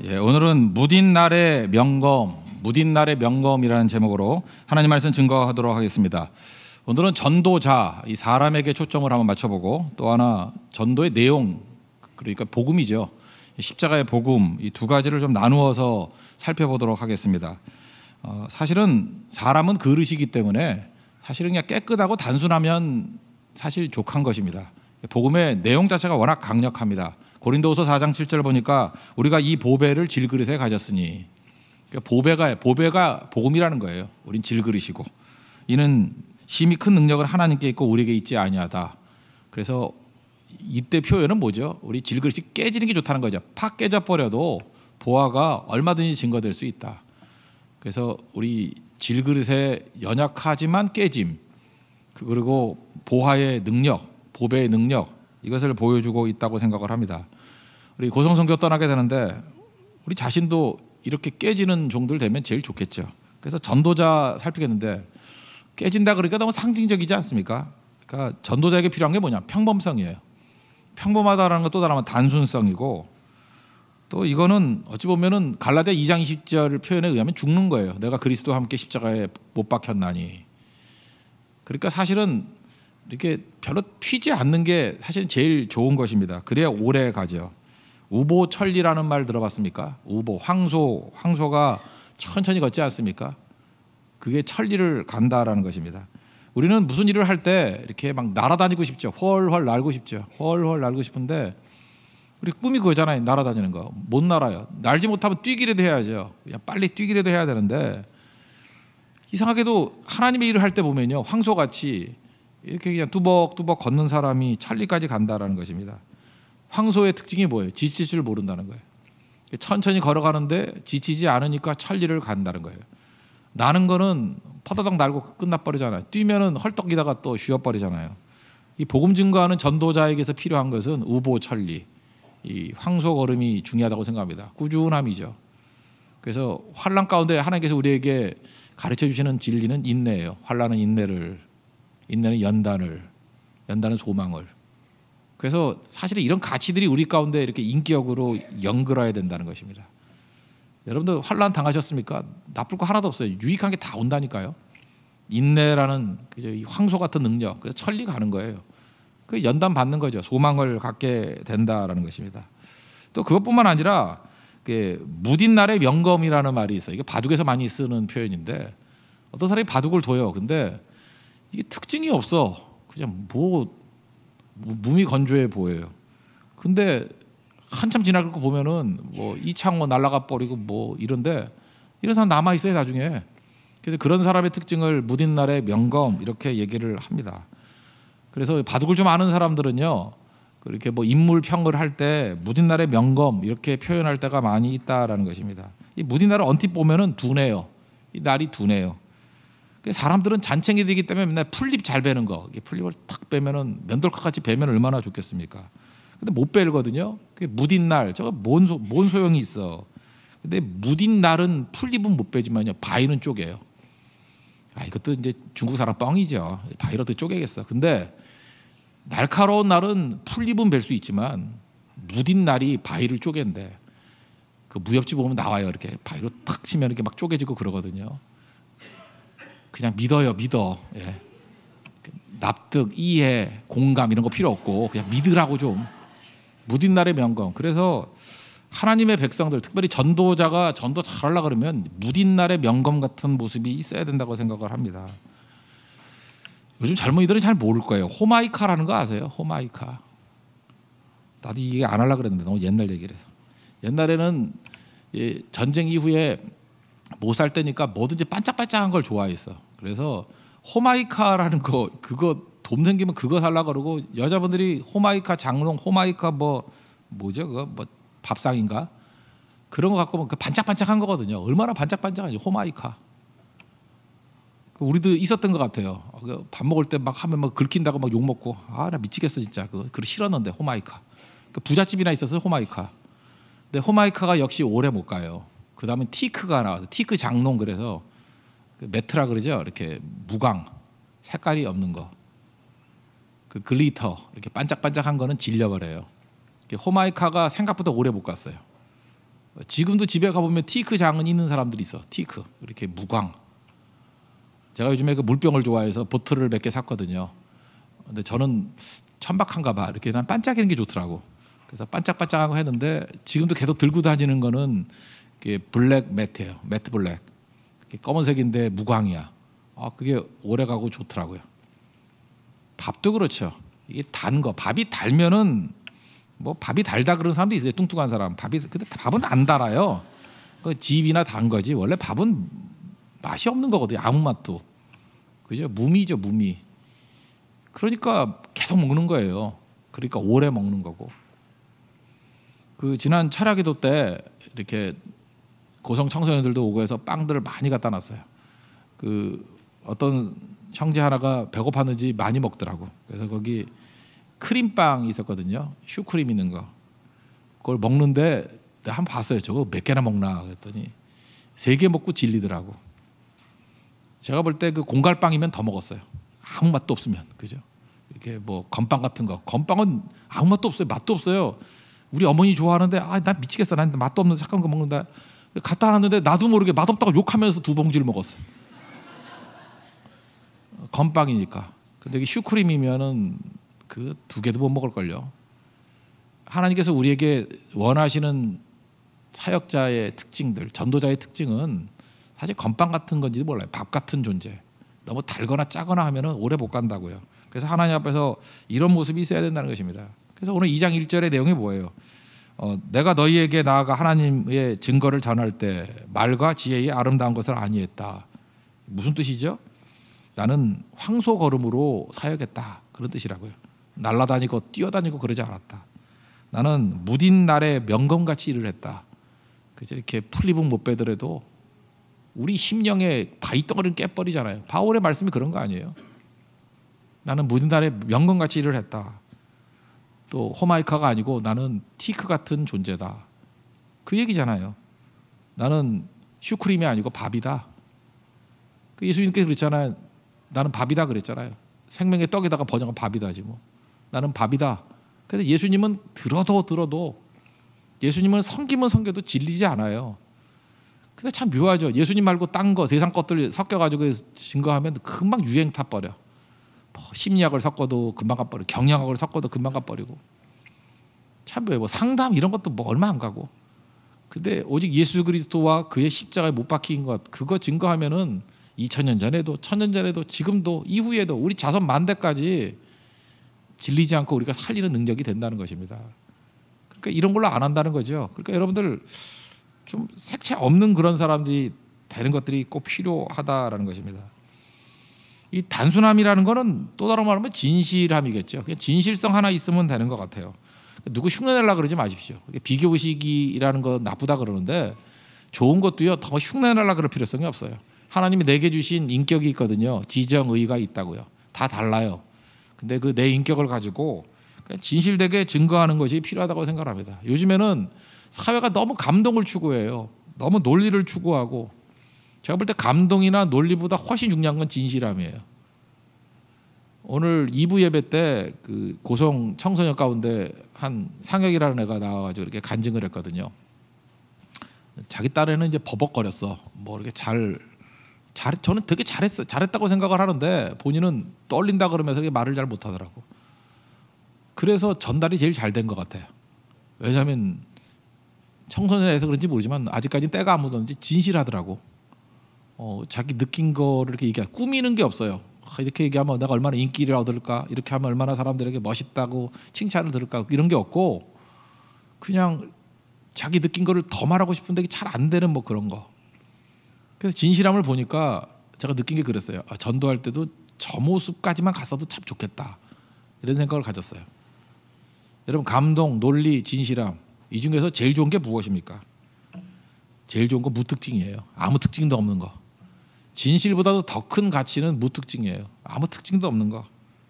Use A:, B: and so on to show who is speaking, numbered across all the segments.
A: 오늘은 무딘 날의 명검, 무딘 날의 명검이라는 제목으로 하나님 말씀 증거하도록 하겠습니다. 오늘은 전도자, 이 사람에게 초점을 한번 맞춰보고, 또 하나 전도의 내용, 그러니까 복음이죠. 십자가의 복음, 이 두 가지를 좀 나누어서 살펴보도록 하겠습니다. 사실은 사람은 그릇이기 때문에 사실은 그냥 깨끗하고 단순하면 사실 족한 것입니다. 복음의 내용 자체가 워낙 강력합니다. 고린도후서 4장 7절 보니까 우리가 이 보배를 질그릇에 가졌으니, 보배가 복음이라는 거예요. 우린 질그릇이고, 이는 심히 큰 능력은 하나님께 있고 우리에게 있지 아니하다. 그래서 이때 표현은 뭐죠? 우리 질그릇이 깨지는 게 좋다는 거죠. 팍 깨져 버려도 보화가 얼마든지 증거될 수 있다. 그래서 우리 질그릇의 연약하지만 깨짐, 그리고 보화의 능력, 보배의 능력, 이것을 보여주고 있다고 생각을 합니다. 우리 고성선교 떠나게 되는데 우리 자신도 이렇게 깨지는 정도를 되면 제일 좋겠죠. 그래서 전도자 살피겠는데, 깨진다 그러니까 너무 상징적이지 않습니까? 그러니까 전도자에게 필요한 게 뭐냐? 평범성이에요. 평범하다라는 건 또 다른 단순성이고, 또 이거는 어찌 보면은 갈라디아 2장 20절 표현에 의하면 죽는 거예요. 내가 그리스도와 함께 십자가에 못 박혔나니. 그러니까 사실은 이렇게 별로 튀지 않는 게 사실 제일 좋은 것입니다. 그래야 오래 가죠. 우보천리라는 말 들어봤습니까? 우보, 황소가 천천히 걷지 않습니까? 그게 천리를 간다라는 것입니다. 우리는 무슨 일을 할 때 이렇게 막 날아다니고 싶죠. 훨훨 날고 싶죠. 훨훨 날고 싶은데 우리 꿈이 그거잖아요. 날아다니는 거. 못 날아요. 날지 못하면 뛰기라도 해야죠. 그냥 빨리 뛰기라도 해야 되는데, 이상하게도 하나님의 일을 할 때 보면요, 황소같이 이렇게 그냥 뚜벅뚜벅 걷는 사람이 천리까지 간다라는 것입니다. 황소의 특징이 뭐예요? 지칠 줄 모른다는 거예요. 천천히 걸어가는데 지치지 않으니까 천리를 간다는 거예요. 나는 거는 퍼다닥 날고 끝나버리잖아요. 뛰면은 헐떡이다가 또 쉬어버리잖아요. 이 복음 증거하는 전도자에게서 필요한 것은 우보천리, 이 황소 걸음이 중요하다고 생각합니다. 꾸준함이죠. 그래서 환난 가운데 하나님께서 우리에게 가르쳐 주시는 진리는 인내예요. 환난은 인내는 연단은 소망을. 그래서 사실은 이런 가치들이 우리 가운데 이렇게 인격으로 연결해야 된다는 것입니다. 여러분들 환난 당하셨습니까? 나쁠 거 하나도 없어요. 유익한 게 다 온다니까요. 인내라는 이 황소 같은 능력, 그래서 천리 가는 거예요. 그 연단 받는 거죠. 소망을 갖게 된다라는 것입니다. 또 그것뿐만 아니라 무딘 날의 명검이라는 말이 있어요. 이게 바둑에서 많이 쓰는 표현인데, 어떤 사람이 바둑을 둬요. 근데 이게 특징이 없어. 그냥 무미건조해 보여요. 근데 한참 지나고 보면은 이창호 날아가 버리고 이런데, 이런 사람 남아 있어요 나중에. 그래서 그런 사람의 특징을 무딘 날의 명검 이렇게 얘기를 합니다. 그래서 바둑을 좀 아는 사람들은요, 그렇게 인물 평을 할 때 무딘 날의 명검 이렇게 표현할 때가 많이 있다라는 것입니다. 이 무딘 날을 언뜻 보면은 둔해요. 이 날이 둔해요. 사람들은 잔챙이 되기 때문에 맨날 풀잎 잘 베는 거, 풀잎을 탁 빼면은 면돌카 같이 베면 얼마나 좋겠습니까? 근데 못 베거든요. 그게 무딘 날, 저거 뭔 소용이 있어. 근데 무딘 날은 풀잎은 못 베지만요, 바위는 쪼개요. 이것도 이제 중국 사람 뻥이죠. 바위로도 쪼개겠어. 근데 날카로운 날은 풀잎은 벨 수 있지만 무딘 날이 바위를 쪼갠대. 그 무협지 보면 나와요. 이렇게 바위로 탁 치면 이렇게 막 쪼개지고 그러거든요. 그냥 믿어. 예. 납득, 이해, 공감 이런 거 필요 없고 그냥 믿으라고 좀. 무딘 날의 명검. 그래서 하나님의 백성들, 특별히 전도자가 전도 잘하려고 그러면 무딘 날의 명검 같은 모습이 있어야 된다고 생각을 합니다. 요즘 젊은이들은 잘 모를 거예요. 호마이카라는 거 아세요? 호마이카. 나도 이게 안 하려고 그랬는데 너무 옛날 얘기를 해서. 옛날에는 전쟁 이후에 못 살 때니까 뭐든지 반짝반짝한 걸 좋아했어. 그래서 호마이카라는 거, 그거 돈 생기면 그거 살려고 그러고, 여자분들이 호마이카 장롱, 호마이카 뭐죠? 그거 밥상인가? 그런 거 갖고 오면 그 반짝반짝한 거거든요. 얼마나 반짝반짝하지, 호마이카. 우리도 있었던 것 같아요. 밥 먹을 때 막 하면 긁힌다고 막 욕 먹고, 나 미치겠어 진짜. 그거 싫었는데 호마이카. 부잣집이나 있어서 호마이카. 근데 호마이카가 역시 오래 못 가요. 그 다음에 티크가 나와서, 티크 장롱. 그래서 매트라 그러죠. 이렇게 무광, 색깔이 없는 거. 그 글리터, 이렇게 반짝반짝한 거는 질려버려요. 호마이카가 생각보다 오래 못 갔어요. 지금도 집에 가보면 티크 장은 있는 사람들이 있어. 티크 이렇게 무광. 제가 요즘에 그 물병을 좋아해서 보틀을 몇 개 샀거든요. 근데 저는 천박한가 봐. 이렇게 난 반짝이는 게 좋더라고. 그래서 반짝반짝하고 했는데 지금도 계속 들고 다니는 거는 블랙 매트예요. 매트 블랙. 검은색인데 무광이야. 그게 오래 가고 좋더라고요. 밥도 그렇죠. 이게 단 거. 밥이 달면은 뭐 밥이 달다 그런 사람도 있어요. 뚱뚱한 사람. 근데 밥은 안 달아요. 그 즙이나 단 거지. 원래 밥은 맛이 없는 거거든요. 아무 맛도. 그죠? 무미죠, 무미. 그러니까 계속 먹는 거예요. 그러니까 오래 먹는 거고. 그 지난 철야기도 때 이렇게 고성 청소년들도 오고 해서 빵들을 많이 갖다 놨어요. 그 어떤 형제 하나가 배고팠는지 많이 먹더라고. 그래서 거기 크림빵이 있었거든요. 슈크림 있는 거. 그걸 먹는데 내가 한번 봤어요. 저거 몇 개나 먹나 그랬더니 3개 먹고 질리더라고. 제가 볼 때 그 공갈빵이면 더 먹었어요. 아무 맛도 없으면. 그죠? 이렇게 뭐 건빵 같은 거. 건빵은 아무 맛도 없어요. 맛도 없어요. 우리 어머니 좋아하는데 난 미치겠어. 난 맛도 없는데 잠깐 거 먹는다. 갖다 놨는데 나도 모르게 맛없다고 욕하면서 2봉지를 먹었어요. 건빵이니까. 근데 이게 슈크림이면은 그 2개도 못 먹을걸요. 하나님께서 우리에게 원하시는 사역자의 특징들, 전도자의 특징은 사실 건빵 같은 건지도 몰라요. 밥 같은 존재. 너무 달거나 짜거나 하면은 오래 못 간다고요. 그래서 하나님 앞에서 이런 모습이 있어야 된다는 것입니다. 그래서 오늘 2장 1절의 내용이 뭐예요? 내가 너희에게 나아가 하나님의 증거를 전할 때 말과 지혜의 아름다운 것을 아니했다. 무슨 뜻이죠? 나는 황소 걸음으로 사역했다. 그런 뜻이라고요. 날아다니고 뛰어다니고 그러지 않았다. 나는 무딘 날에 명검같이 일을 했다. 그죠? 이렇게 풀립은 못 빼더라도 우리 심령의 바위덩어리를 깨버리잖아요. 바울의 말씀이 그런 거 아니에요? 나는 무딘 날에 명검같이 일을 했다. 또 호마이카가 아니고 나는 티크 같은 존재다. 그 얘기잖아요. 나는 슈크림이 아니고 밥이다. 그 예수님께서 그랬잖아요. 나는 밥이다 그랬잖아요. 생명의 떡에다가 번역한 밥이다지 뭐. 나는 밥이다. 그래서 예수님은 들어도 예수님은 섬기면 섬겨도 질리지 않아요. 근데 참 묘하죠. 예수님 말고 딴 거 세상 것들 섞여가지고 증거하면 금방 유행 타버려. 뭐 심리학을 섞어도 금방 가버리고 경영학을 섞어도 금방 가버리고 참 묘해요. 뭐 상담 이런 것도 뭐 얼마 안 가고. 근데 오직 예수 그리스도와 그의 십자가에 못 박힌 것 그거 증거하면은 2000년 전에도 1000년 전에도 지금도 이후에도 우리 자손 만대까지 질리지 않고 우리가 살리는 능력이 된다는 것입니다. 그러니까 이런 걸로 안 한다는 거죠. 그러니까 여러분들 좀 색채 없는 그런 사람들이 되는 것들이 꼭 필요하다라는 것입니다. 이 단순함이라는 거는 또 다른 말로 하면 진실함이겠죠. 그냥 진실성 하나 있으면 되는 것 같아요. 누구 흉내내려고 그러지 마십시오. 비교의식이라는 거 나쁘다 그러는데 좋은 것도요. 더 흉내내려고 그럴 필요성이 없어요. 하나님이 내게 주신 인격이 있거든요. 지정의가 있다고요. 다 달라요. 근데 그 내 인격을 가지고 진실되게 증거하는 것이 필요하다고 생각합니다. 요즘에는 사회가 너무 감동을 추구해요. 너무 논리를 추구하고 제가 볼 때 감동이나 논리보다 훨씬 중요한 건 진실함이에요. 오늘 2부 예배 때 그 고성 청소년 가운데 한 상혁이라는 애가 나와가지고 이렇게 간증을 했거든요. 자기 딸애는 이제 버벅거렸어. 뭐 이렇게 저는 되게 잘했다고 생각을 하는데 본인은 떨린다 그러면서 말을 잘 못하더라고. 그래서 전달이 제일 잘 된 것 같아요. 왜냐하면 청소년에서 그런지 모르지만 아직까지는 때가 안 묻었는지 진실하더라고. 자기 느낀 거를 이렇게 얘기해. 꾸미는 게 없어요. 이렇게 얘기하면 내가 얼마나 인기를 얻을까, 이렇게 하면 얼마나 사람들에게 멋있다고 칭찬을 들을까, 이런 게 없고 그냥 자기 느낀 거를 더 말하고 싶은데 잘 안 되는 뭐 그런 거. 그래서 진실함을 보니까 제가 느낀 게 그랬어요. 전도할 때도 저 모습까지만 갔어도 참 좋겠다, 이런 생각을 가졌어요. 여러분, 감동, 논리, 진실함, 이 중에서 제일 좋은 게 무엇입니까? 제일 좋은 거 무특징이에요. 아무 특징도 없는 거. 진실보다도 더 큰 가치는 무특징이에요. 아무 특징도 없는 거.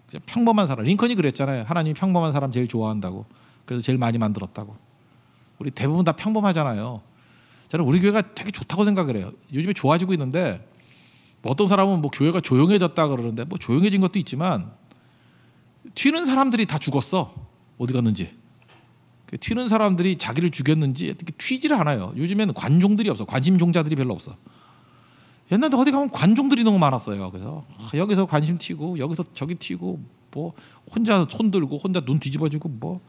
A: 그냥 평범한 사람. 링컨이 그랬잖아요. 하나님이 평범한 사람 제일 좋아한다고. 그래서 제일 많이 만들었다고. 우리 대부분 다 평범하잖아요. 저는 우리 교회가 되게 좋다고 생각을 해요. 요즘에 좋아지고 있는데 뭐 어떤 사람은 뭐 교회가 조용해졌다 그러는데 뭐 조용해진 것도 있지만 튀는 사람들이 다 죽었어. 어디 갔는지. 튀는 사람들이 자기를 죽였는지 어떻게 튀지를 않아요. 요즘에는 관종들이 없어. 관심종자들이 별로 없어. 옛날에 어디 가면 관종들이 너무 많았어요. 그래서 여기서 관심 튀고 여기서 저기 튀고 뭐 혼자 손 들고 혼자 눈 뒤집어지고 뭐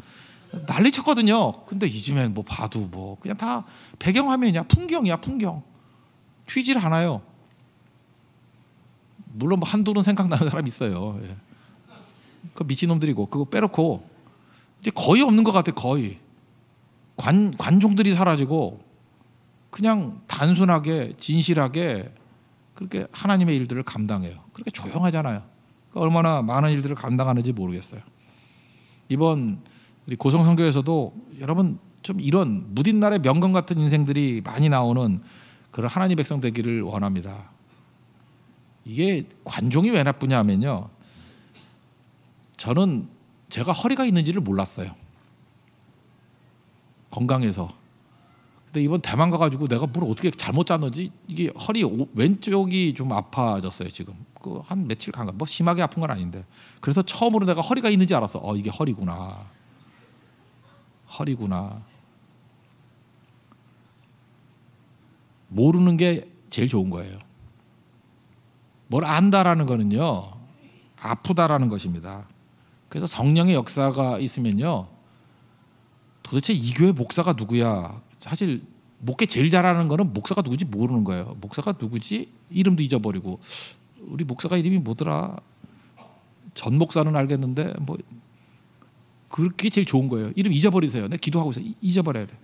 A: 난리 쳤거든요. 근데 요즘엔 뭐 봐도 뭐 그냥 다 배경화면이야. 풍경이야. 풍경. 튀지를 않아요. 물론 뭐 한둘은 생각나는 사람이 있어요. 예. 그 미친놈들이고 그거 빼놓고 이제 거의 없는 것 같아요. 거의 관종들이 사라지고 그냥 단순하게 진실하게 그렇게 하나님의 일들을 감당해요. 그렇게 조용하잖아요. 그러니까 얼마나 많은 일들을 감당하는지 모르겠어요. 이번 우리 고성선교에서도 여러분 좀 이런 무딘 날의 명건 같은 인생들이 많이 나오는 그런 하나님 백성 되기를 원합니다. 이게 관종이 왜 나쁘냐 하면요, 저는 제가 허리가 있는지를 몰랐어요. 건강해서. 근데 이번 대만 가가지고 내가 뭘 어떻게 잘못 짰는지 이게 허리 왼쪽이 좀 아파졌어요. 지금 그 한 며칠 간가 뭐 심하게 아픈 건 아닌데, 그래서 처음으로 내가 허리가 있는지 알았어. 이게 허리구나. 허리구나. 모르는 게 제일 좋은 거예요. 뭘 안다라는 거는요, 아프다라는 것입니다. 그래서 성령의 역사가 있으면요, 도대체 이 교회 목사가 누구야? 사실 목회 제일 잘하는 거는 목사가 누구지 모르는 거예요. 목사가 누구지? 이름도 잊어버리고, 우리 목사가 이름이 뭐더라? 전 목사는 알겠는데 뭐 그게 제일 좋은 거예요. 이름 잊어버리세요. 내가 기도하고 있어요. 잊어버려야 돼.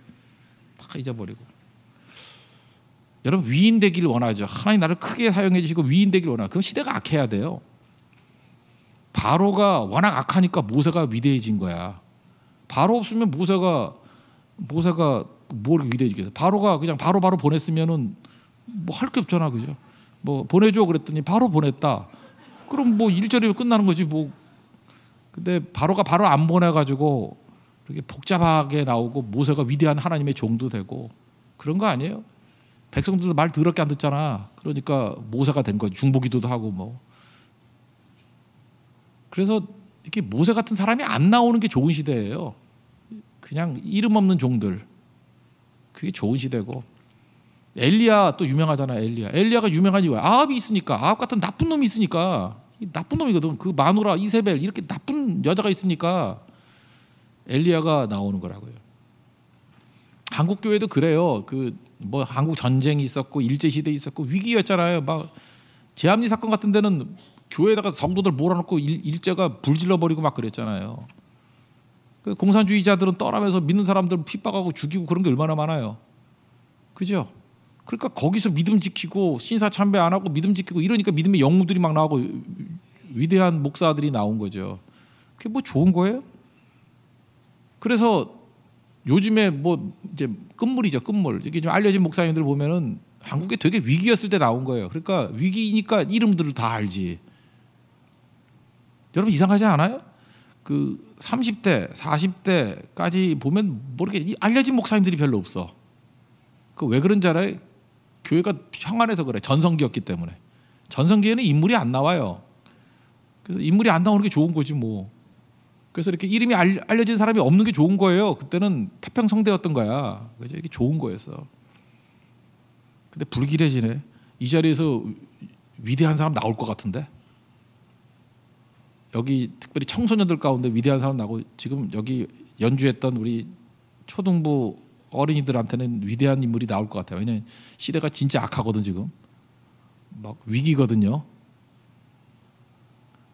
A: 다 잊어버리고. 여러분 위인 되기를 원하죠. 하나님 나를 크게 사용해 주시고 위인 되기를 원하죠. 그럼 시대가 악해야 돼요. 바로가 워낙 악하니까 모세가 위대해진 거야. 바로 없으면 모세가 뭘 위대해지겠어. 바로가 그냥 바로 보냈으면은 뭐 할 게 없잖아, 그죠? 뭐 보내줘 그랬더니 바로 보냈다. 그럼 뭐 일절이면 끝나는 거지 뭐. 근데 바로가 바로 안 보내가지고 그렇게 복잡하게 나오고 모세가 위대한 하나님의 종도 되고 그런 거 아니에요? 백성들도 말 더럽게 안 듣잖아. 그러니까 모세가 된 거지. 중보기도도 하고 뭐. 그래서 이렇게 모세 같은 사람이 안 나오는 게 좋은 시대예요. 그냥 이름 없는 종들. 그게 좋은 시대고. 엘리야 또 유명하잖아. 엘리야가 유명한 이유가 아합이 있으니까. 아합 같은 나쁜 놈이 있으니까. 나쁜 놈이거든. 그 마누라 이세벨 이렇게 나쁜 여자가 있으니까 엘리야가 나오는 거라고요. 한국 교회도 그래요. 그 뭐 한국 전쟁이 있었고 일제 시대 있었고 위기였잖아요. 막 제암리 사건 같은 데는 교회에다가 성도들 몰아넣고 일제가 불질러 버리고 막 그랬잖아요. 그 공산주의자들은 떠나면서 믿는 사람들 핍박하고 죽이고 그런 게 얼마나 많아요. 그죠? 그러니까 거기서 믿음 지키고 신사 참배 안 하고 믿음 지키고 이러니까 믿음의 영웅들이 막 나오고 위대한 목사들이 나온 거죠. 그게 뭐 좋은 거예요? 그래서 요즘에 뭐 이제 끝물이죠, 끝물. 이게 좀 알려진 목사님들 보면은 한국에 되게 위기였을 때 나온 거예요. 그러니까 위기니까 이름들을 다 알지. 여러분 이상하지 않아요? 그 30대, 40대까지 보면 모르게 알려진 목사님들이 별로 없어. 그 왜 그런지 알아요? 교회가 평안해서 그래. 전성기였기 때문에. 전성기에는 인물이 안 나와요. 그래서 인물이 안 나오는 게 좋은 거지 뭐. 그래서 이렇게 이름이 알려진 사람이 없는 게 좋은 거예요. 그때는 태평성대였던 거야. 그죠? 이게 좋은 거였어. 근데 불길해지네. 이 자리에서 위대한 사람 나올 것 같은데. 여기 특별히 청소년들 가운데 위대한 사람 나고 지금 여기 연주했던 우리 초등부 어린이들한테는 위대한 인물이 나올 것 같아요. 왜냐하면 시대가 진짜 악하거든 지금. 막 위기거든요.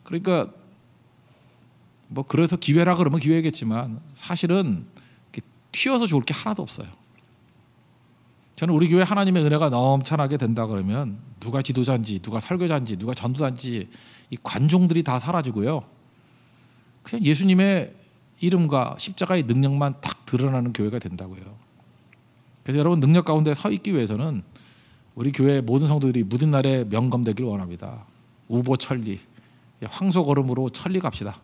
A: 그러니까 뭐 그래서 기회라 그러면 기회겠지만 사실은 튀어서 좋을 게 하나도 없어요. 저는 우리 교회 하나님의 은혜가 넘쳐나게 된다 그러면 누가 지도자인지 누가 설교자인지 누가 전도자인지 이 관종들이 다 사라지고요. 그냥 예수님의 이름과 십자가의 능력만 딱 드러나는 교회가 된다고요. 그래서 여러분 능력 가운데 서 있기 위해서는 우리 교회 모든 성도들이 무딘 날에 명검되기를 원합니다. 우보천리, 황소걸음으로 천리 갑시다.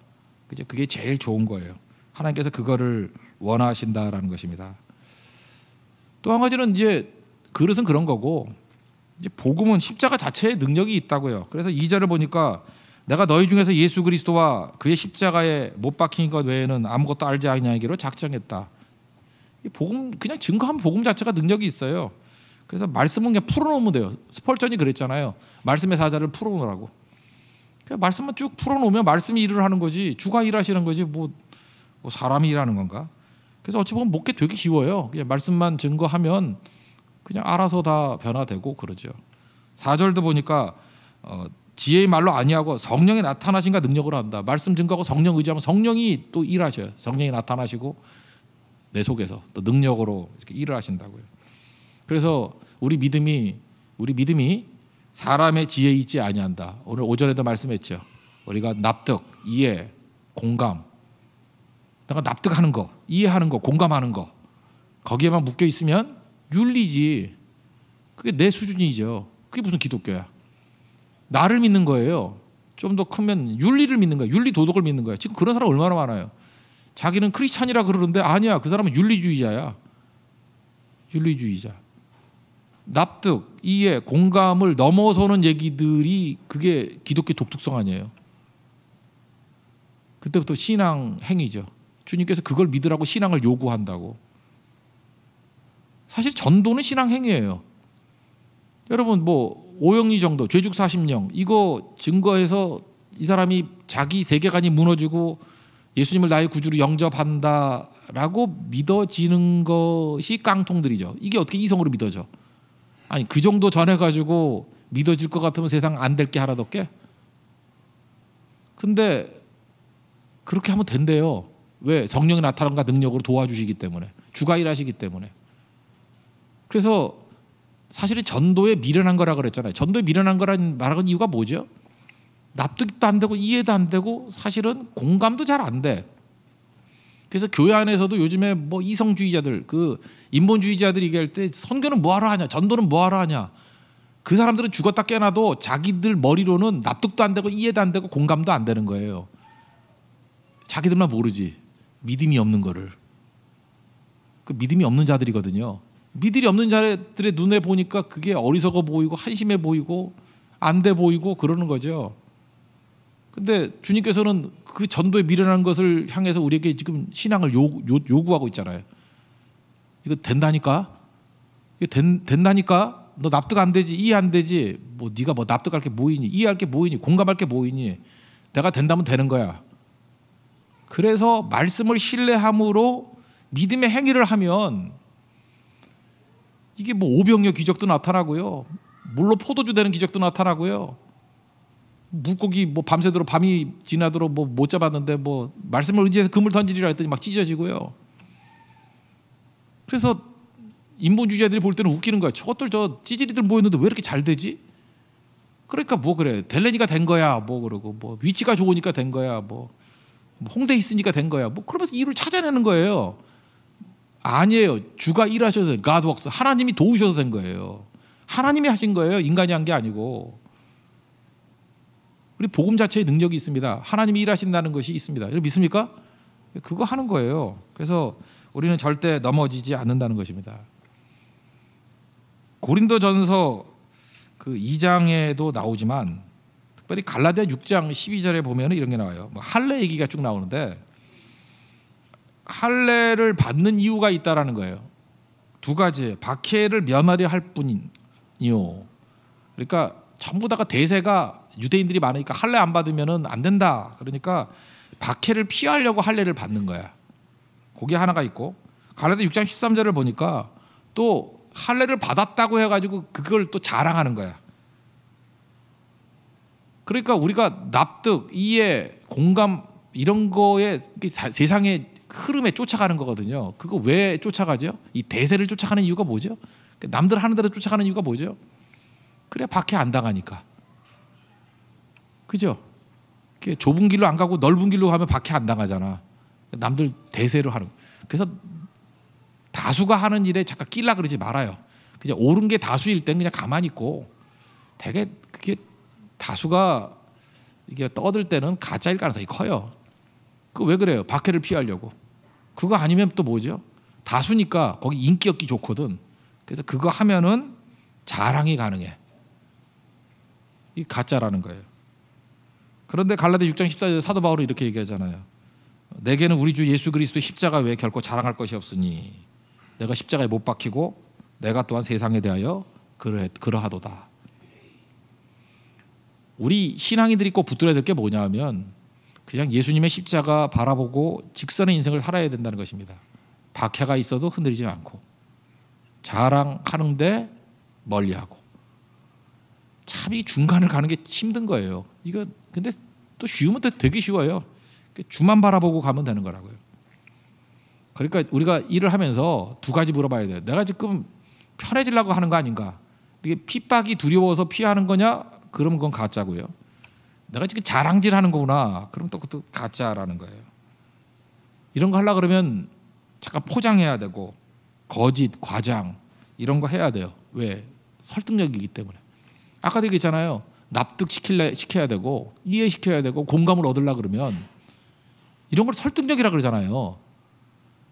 A: 그게 제일 좋은 거예요. 하나님께서 그거를 원하신다라는 것입니다. 또 한 가지는 이제 그릇은 그런 거고 이제 복음은 십자가 자체에 능력이 있다고요. 그래서 2절을 보니까 내가 너희 중에서 예수 그리스도와 그의 십자가에 못 박힌 것 외에는 아무것도 알지 아니하기로 작정했다. 이 복음 그냥 증거하면 복음 자체가 능력이 있어요. 그래서 말씀은 그냥 풀어놓으면 돼요. 스펄전이 그랬잖아요. 말씀의 사자를 풀어놓으라고. 그냥 말씀만 쭉 풀어놓으면 말씀이 일을 하는 거지 주가 일하시는 거지 뭐 사람이 일하는 건가. 그래서 어찌 보면 목회 되게 쉬워요. 그냥 말씀만 증거하면 그냥 알아서 다 변화되고 그러죠. 4절도 보니까 지혜의 말로 아니하고 성령의 나타나신가 능력으로 한다. 말씀 증거하고 성령 의지하면 성령이 또 일하셔요. 성령이 나타나시고 내 속에서 또 능력으로 이렇게 일을 하신다고요. 그래서 우리 믿음이 사람의 지혜에 있지 아니한다. 오늘 오전에도 말씀했죠. 우리가 납득, 이해, 공감, 내가 납득하는 거, 이해하는 거, 공감하는 거 거기에만 묶여 있으면 윤리지. 그게 내 수준이죠. 그게 무슨 기독교야. 나를 믿는 거예요. 좀 더 크면 윤리를 믿는 거야. 윤리 도덕을 믿는 거야. 지금 그런 사람 얼마나 많아요. 자기는 크리스찬이라 그러는데 아니야. 그 사람은 윤리주의자야. 윤리주의자. 납득, 이해, 공감을 넘어서는 얘기들이 그게 기독교 독특성 아니에요. 그때부터 신앙 행위죠. 주님께서 그걸 믿으라고 신앙을 요구한다고. 사실 전도는 신앙 행위예요. 여러분 뭐 오영리 정도 죄죽 40령 이거 증거해서 이 사람이 자기 세계관이 무너지고 예수님을 나의 구주로 영접한다라고 믿어지는 것이 깡통들이죠. 이게 어떻게 이성으로 믿어져? 아니 그 정도 전해가지고 믿어질 것 같으면 세상 안 될 게 하나도 없게. 근데 그렇게 하면 된대요. 왜? 성령이 나타남과 능력으로 도와주시기 때문에. 주가 일하시기 때문에. 그래서 사실은 전도에 미련한 거라 그랬잖아요. 전도에 미련한 거라는 말하는 이유가 뭐죠? 납득도 안 되고 이해도 안 되고 사실은 공감도 잘 안 돼. 그래서 교회 안에서도 요즘에 뭐 이성주의자들, 그 인본주의자들이 얘기할 때 선교는 뭐하러 하냐, 전도는 뭐하러 하냐. 그 사람들은 죽었다 깨어나도 자기들 머리로는 납득도 안 되고 이해도 안 되고 공감도 안 되는 거예요. 자기들만 모르지. 믿음이 없는 거를. 그 믿음이 없는 자들이거든요. 믿음이 없는 자들의 눈에 보니까 그게 어리석어 보이고 한심해 보이고 안 돼 보이고 그러는 거죠. 근데 주님께서는 그 전도에 미련한 것을 향해서 우리에게 지금 신앙을 요구하고 있잖아요. 이거 된다니까? 이거 된다니까? 너 납득 안 되지? 이해 안 되지? 뭐 네가 뭐 납득할 게 뭐 있니? 이해할 게 뭐 있니? 공감할 게 뭐 있니? 내가 된다면 되는 거야. 그래서 말씀을 신뢰함으로 믿음의 행위를 하면 이게 뭐 오병이어 기적도 나타나고요. 물로 포도주 되는 기적도 나타나고요. 물고기 뭐 밤새도록 밤이 지나도록 뭐 못 잡았는데 뭐 말씀을 의지해서 그물 던지리라 했더니 막 찢어지고요. 그래서 인본주의자들이 볼 때는 웃기는 거야. 저것들 저 찌질이들 모였는데 왜 이렇게 잘 되지? 그러니까 뭐 그래 델레니가 된 거야 뭐 그러고 뭐 위치가 좋으니까 된 거야 뭐 홍대에 있으니까 된 거야 뭐 그러면서 이유를 찾아내는 거예요. 아니에요. 주가 일하셔서 God works. 하나님이 도우셔서 된 거예요. 하나님이 하신 거예요. 인간이 한 게 아니고. 우리 복음 자체의 능력이 있습니다. 하나님이 일하신다는 것이 있습니다. 여러분 믿습니까? 그거 하는 거예요. 그래서 우리는 절대 넘어지지 않는다는 것입니다. 고린도전서 그 2장에도 나오지만 특별히 갈라디아 6장 12절에 보면 이런 게 나와요. 뭐 할례 얘기가 쭉 나오는데 할례를 받는 이유가 있다라는 거예요. 두 가지. 박해를 면하려 할 뿐이요. 그러니까 전부 다가 대세가 유대인들이 많으니까 할례 안 받으면 안 된다. 그러니까 박해를 피하려고 할례를 받는 거야. 그게 하나가 있고 갈라디아 6장 13절을 보니까 또 할례를 받았다고 해가지고 그걸 또 자랑하는 거야. 그러니까 우리가 납득, 이해, 공감 이런 거에 세상의 흐름에 쫓아가는 거거든요. 그거 왜 쫓아가죠? 이 대세를 쫓아가는 이유가 뭐죠? 남들 하는 대로 쫓아가는 이유가 뭐죠? 그래 박해 안 당하니까. 그죠? 좁은 길로 안 가고 넓은 길로 가면 박해 안 당하잖아. 남들 대세로 하는. 그래서 다수가 하는 일에 잠깐 끼려 그러지 말아요. 그냥 옳은 게 다수일 땐 그냥 가만히 있고 되게 그게 다수가 이게 떠들 때는 가짜일 가능성이 커요. 그 왜 그래요? 박해를 피하려고. 그거 아니면 또 뭐죠? 다수니까 거기 인기 얻기 좋거든. 그래서 그거 하면은 자랑이 가능해. 이 가짜라는 거예요. 그런데 갈라디아 6장 14절 사도 바울은 이렇게 얘기하잖아요. 내게는 우리 주 예수 그리스도의 십자가 외에 결코 자랑할 것이 없으니 내가 십자가에 못 박히고 내가 또한 세상에 대하여 그러하도다. 우리 신앙인들이 꼭 붙들어야 될 게 뭐냐면 그냥 예수님의 십자가 바라보고 직선의 인생을 살아야 된다는 것입니다. 박해가 있어도 흔들리지 않고 자랑하는데 멀리하고. 참 이 중간을 가는 게 힘든 거예요. 이거 근데 또 쉬우면 또 되게 쉬워요. 주만 바라보고 가면 되는 거라고요. 그러니까 우리가 일을 하면서 두 가지 물어봐야 돼요. 내가 지금 편해지려고 하는 거 아닌가? 이게 핍박이 두려워서 피하는 거냐? 그러면 그건 가짜고요. 내가 지금 자랑질하는 거구나. 그럼 또 그것도 가짜라는 거예요. 이런 거 하려고 그러면 잠깐 포장해야 되고 거짓, 과장 이런 거 해야 돼요. 왜? 설득력이기 때문에. 아까도 얘기했잖아요. 납득시켜야 되고 이해시켜야 되고 공감을 얻으려고 그러면 이런 걸 설득력이라 그러잖아요.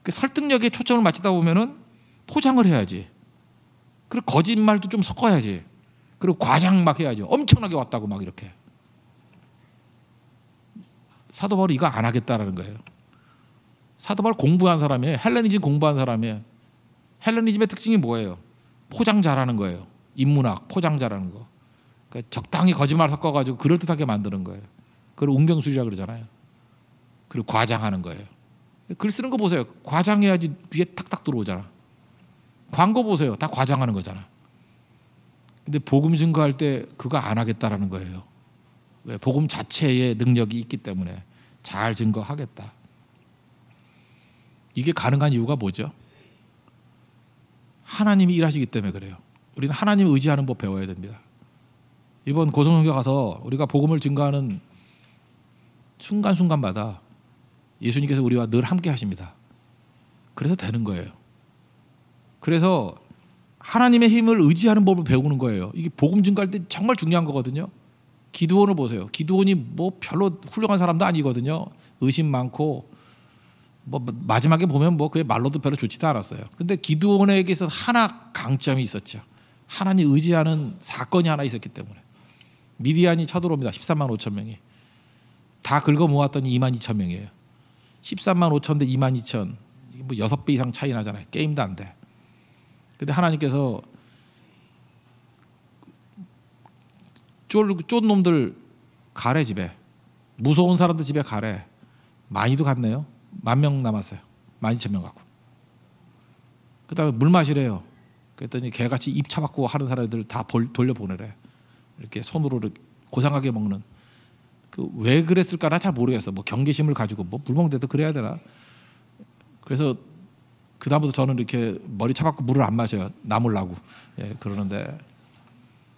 A: 그 설득력에 초점을 맞추다 보면은 포장을 해야지. 그리고 거짓말도 좀 섞어야지. 그리고 과장 막 해야죠. 엄청나게 왔다고 막 이렇게. 사도 바울이 이거 안 하겠다라는 거예요. 사도 바울 공부한 사람이에요. 헬레니즘 공부한 사람이에요. 헬레니즘의 특징이 뭐예요? 포장 잘하는 거예요. 인문학 포장 잘하는 거. 그러니까 적당히 거짓말 섞어가지고 그럴듯하게 만드는 거예요. 그걸 운경술이라고 그러잖아요. 그리고 과장하는 거예요. 글 쓰는 거 보세요. 과장해야지 뒤에 탁탁 들어오잖아. 광고 보세요. 다 과장하는 거잖아. 근데 복음 증거할 때 그거 안 하겠다라는 거예요. 왜? 복음 자체의 능력이 있기 때문에 잘 증거하겠다. 이게 가능한 이유가 뭐죠? 하나님이 일하시기 때문에 그래요. 우리는 하나님을 의지하는 법 배워야 됩니다. 이번 고성선교 가서 우리가 복음을 증거하는 순간순간마다 예수님께서 우리와 늘 함께 하십니다. 그래서 되는 거예요. 그래서 하나님의 힘을 의지하는 법을 배우는 거예요. 이게 복음 증거할 때 정말 중요한 거거든요. 기드온을 보세요. 기드온이 뭐 별로 훌륭한 사람도 아니거든요. 의심 많고 뭐 마지막에 보면 뭐 그의 말로도 별로 좋지도 않았어요. 근데 기드온에게서 하나 강점이 있었죠. 하나님 의지하는 사건이 하나 있었기 때문에. 미디안이 쳐들어옵니다. 13만 5천 명이. 다 긁어 모았더니 2만 2천 명이에요. 13만 5천 대 2만 2천. 뭐 6배 이상 차이 나잖아요. 게임도 안 돼. 근데 하나님께서 쫀 놈들 가래 집에. 무서운 사람들 집에 가래. 많이도 갔네요. 10,000명 남았어요. 12,000명 갖고. 그 다음에 물 마시래요. 그랬더니 개같이 입 차박고 하는 사람들 다 돌려보내래. 이렇게 손으로 고상하게 먹는. 그 왜 그랬을까 나 잘 모르겠어. 뭐 경계심을 가지고 뭐 물 먹는데도 그래야 되나. 그래서 그 다음부터 저는 이렇게 머리 차박고 물을 안 마셔요. 남으려고. 예, 그러는데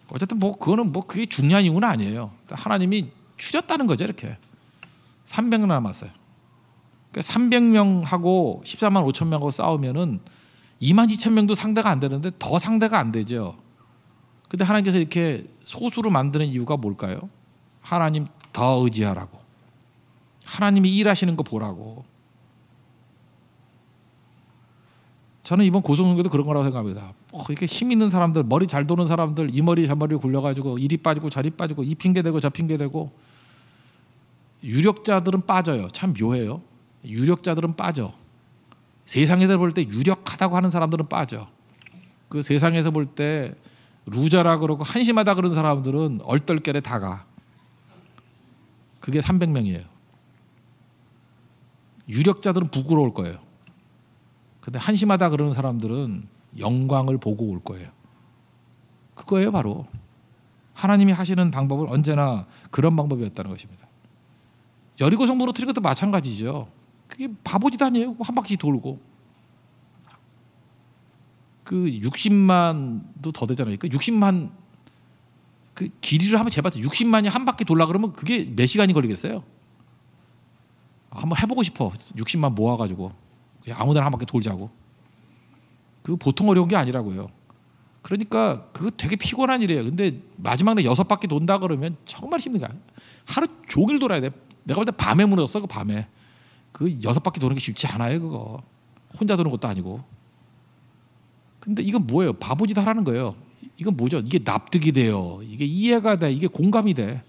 A: 어쨌든 뭐 그거는 뭐 그게 중요한 이유는 아니에요. 하나님이 추렸다는 거죠. 이렇게 300명 남았어요. 그러니까 300명하고 14만 5천 명하고 싸우면은 2만 2천 명도 상대가 안 되는데 더 상대가 안 되죠. 근데 하나님께서 이렇게 소수로 만드는 이유가 뭘까요? 하나님 더 의지하라고. 하나님이 일하시는 거 보라고. 저는 이번 고성선교도 그런 거라고 생각합니다. 이렇게 힘 있는 사람들, 머리 잘 도는 사람들, 이 머리 저 머리 굴려가지고 이리 빠지고 저리 빠지고 이 핑계 대고 저 핑계 대고 유력자들은 빠져요. 참 묘해요. 유력자들은 빠져. 세상에서 볼 때 유력하다고 하는 사람들은 빠져. 그 세상에서 볼 때 루저라 그러고 한심하다 그러는 사람들은 얼떨결에 다 가. 그게 300명이에요. 유력자들은 부끄러울 거예요. 근데 한심하다 그러는 사람들은 영광을 보고 올 거예요. 그거예요 바로. 하나님이 하시는 방법은 언제나 그런 방법이었다는 것입니다. 여리고 성부로 틀린 것도 마찬가지죠. 그게 바보짓 아니에요. 한 바퀴 돌고. 그 60만도 더 되잖아요. 그 60만 그 길이를 한번 재봤어요. 60만이 한 바퀴 돌라 그러면 그게 몇 시간이 걸리겠어요? 한번 해보고 싶어. 60만 모아가지고 아무데나 한 바퀴 돌자고. 그 보통 어려운 게 아니라고요. 그러니까 그거 되게 피곤한 일이에요. 근데 마지막 날 6바퀴 돈다 그러면 정말 힘든 거야. 하루 종일 돌아야 돼. 내가 볼 때 밤에 무너졌어. 그 밤에. 그 6바퀴 도는 게 쉽지 않아요. 그거. 혼자 도는 것도 아니고. 근데 이건 뭐예요? 바보짓 하라는 거예요. 이건 뭐죠? 이게 납득이 돼요. 이게 이해가 돼. 이게 공감이 돼.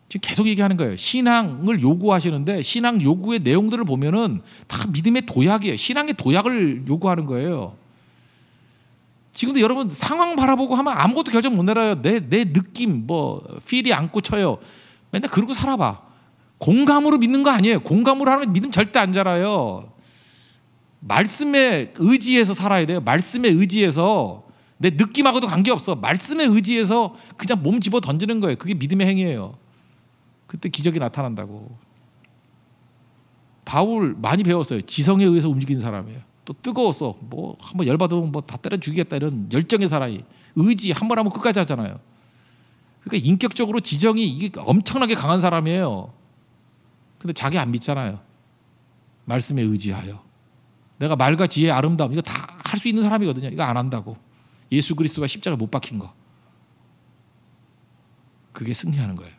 A: 지금 계속 얘기하는 거예요. 신앙을 요구하시는데 신앙 요구의 내용들을 보면은 다 믿음의 도약이에요. 신앙의 도약을 요구하는 거예요. 지금도 여러분 상황 바라보고 하면 아무것도 결정 못 내려요. 내 느낌 뭐 필이 안 꽂혀요. 맨날 그러고 살아봐. 공감으로 믿는 거 아니에요. 공감으로 하는 믿음 절대 안 자라요. 말씀에 의지해서 살아야 돼요. 말씀에 의지해서. 내 느낌하고도 관계없어. 말씀에 의지해서 그냥 몸 집어 던지는 거예요. 그게 믿음의 행위예요. 그때 기적이 나타난다고. 바울 많이 배웠어요. 지성에 의해서 움직이는 사람이에요. 또 뜨거웠어. 뭐 한번 열받으면 뭐 다 때려 죽이겠다 이런 열정의 사람이 의지 한 번 하면 끝까지 하잖아요. 그러니까 인격적으로 지정이 이게 엄청나게 강한 사람이에요. 근데 자기 안 믿잖아요. 말씀에 의지하여. 내가 말과 지혜, 아름다움 이거 다 할 수 있는 사람이거든요. 이거 안 한다고. 예수 그리스도가 십자가에 못 박힌 거. 그게 승리하는 거예요.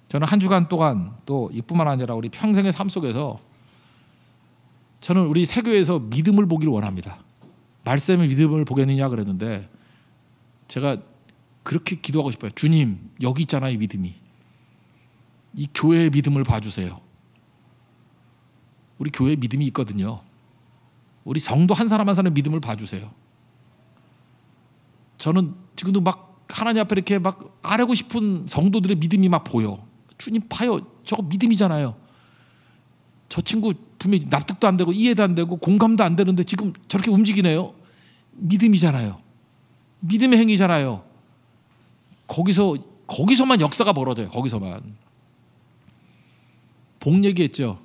A: 저는 한 주간 동안 또 이뿐만 아니라 우리 평생의 삶 속에서 저는 우리 세교에서 믿음을 보기를 원합니다. 말씀의 믿음을 보겠느냐 그랬는데 제가 그렇게 기도하고 싶어요. 주님 여기 있잖아요. 이 믿음이. 이 교회의 믿음을 봐주세요. 우리 교회에 믿음이 있거든요. 우리 성도 한 사람 한 사람의 믿음을 봐주세요. 저는 지금도 막 하나님 앞에 이렇게 막 아뢰고 싶은 성도들의 믿음이 막 보여. 주님 봐요. 저거 믿음이잖아요. 저 친구 분명히 납득도 안 되고 이해도 안 되고 공감도 안 되는데 지금 저렇게 움직이네요. 믿음이잖아요. 믿음의 행위잖아요. 거기서만 역사가 벌어져요. 거기서만. 복 얘기했죠.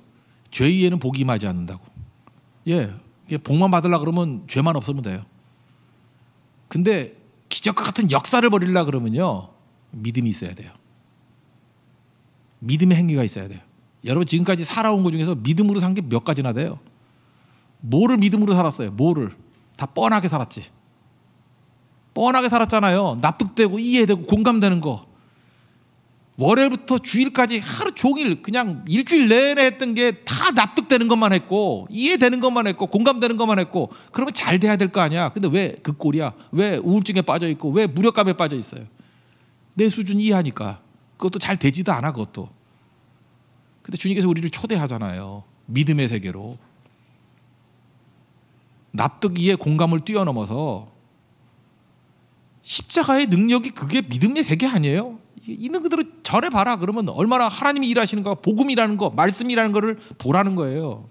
A: 죄위에는 복이 임하지 않는다고. 예, 복만 받으려고 그러면 죄만 없으면 돼요. 근데 기적과 같은 역사를 벌이려고 그러면요 믿음이 있어야 돼요. 믿음의 행위가 있어야 돼요. 여러분 지금까지 살아온 것 중에서 믿음으로 산 게 몇 가지나 돼요. 뭐를 믿음으로 살았어요? 뭐를? 다 뻔하게 살았지. 뻔하게 살았잖아요. 납득되고 이해되고 공감되는 거. 월요일부터 주일까지 하루 종일 그냥 일주일 내내 했던 게 다 납득되는 것만 했고 이해되는 것만 했고 공감되는 것만 했고 그러면 잘 돼야 될 거 아니야. 근데 왜 그 꼴이야? 왜 우울증에 빠져 있고 왜 무력감에 빠져 있어요? 내 수준 이해하니까. 그것도 잘 되지도 않아 그것도. 근데 주님께서 우리를 초대하잖아요. 믿음의 세계로. 납득 이해 공감을 뛰어넘어서 십자가의 능력이 그게 믿음의 세계 아니에요? 있는 그대로 전해봐라. 그러면 얼마나 하나님이 일하시는가, 복음이라는 거, 말씀이라는 거를 보라는 거예요.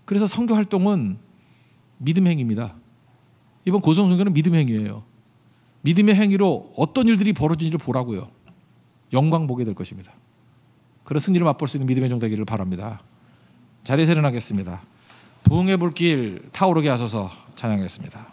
A: 그래서 선교 활동은 믿음 행위입니다. 이번 고성 선교는 믿음 행위예요. 믿음의 행위로 어떤 일들이 벌어지는지를 보라고요. 영광 보게 될 것입니다. 그런 승리를 맛볼 수 있는 믿음의 종 되기를 바랍니다. 자리에서 일어나겠습니다. 부흥의 불길 타오르게 하소서 찬양하겠습니다.